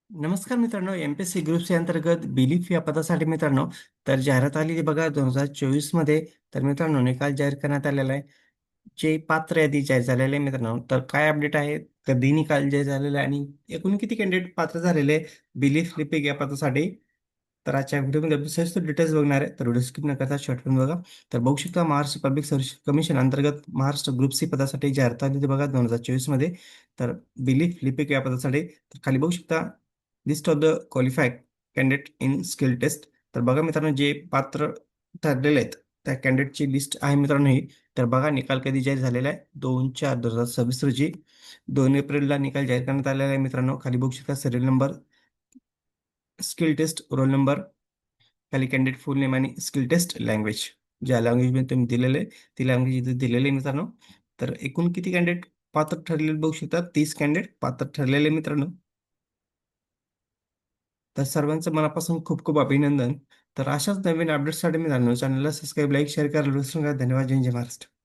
नमस्कार मित्रांनो, एम-पी-एस-सी ग्रुप्सच्या अंतर्गत बिलीफ या पदासाठी मित्रांनो, तर जाहिरात आलेली बघा 2024 मध्ये. तर मित्रांनो, निकाल जाहीर करण्यात आलेला आहे. जे पात्र यादी जाहीर झालेले आहे मित्रांनो, तर काय अपडेट आहे? कधी निकाल जाहीर झालेला आहे आणि एकूण किती कॅन्डिडेट पात्र झालेले बिलीफ लिपिक या पदासाठी? तर आजच्या व्हिडिओमध्ये आपण सविस्तर डिटेल्स बघणार आहे. तर व्हिडिओ स्किप न करता शेवटपर्यंत बघा. तर बघू शकता महाराष्ट्र पब्लिक सर्व्हिस कमिशन अंतर्गत महाराष्ट्र ग्रुप सी पदासाठी जाहिरात आलेली बघा 2024 मध्ये. तर बिलीफ लिपिक या पदासाठी तर खाली बघू शकता list of the qualified candidate in skill test. तर बघा मित्रांनो, जे पात्र ठरलेले आहेत त्या कॅन्डिडेटची लिस्ट आहे मित्रांनो ही. तर बघा निकाल कधी जाहीर झालेला आहे 2/4/2026 रोजी. 2 एप्रिलला निकाल जाहीर करण्यात आलेला आहे मित्रांनो. खाली बघू शकता serial number, skill test, roll number, खाली कॅन्डिडेट फुल नेम आणि स्किल टेस्ट लँग्वेज. ज्या लँग्वेजमध्ये तुम्ही दिलेलं आहे ती लँग्वेज इथे दिलेली आहे मित्रांनो. तर एकूण किती कॅन्डिडेट पात्र ठरलेले बघू शकता, 30 कॅन्डिडेट पात्र ठरलेले मित्रांनो. तर सर्वांचं मनापासून खूप खूप अभिनंदन. तर अशाच नवीन अपडेट्ससाठी मित्रांनो चॅनलला सबस्क्राईब, लाईक, शेअर करायला विसरू नका. धन्यवाद. जय जय महाराष्ट्र.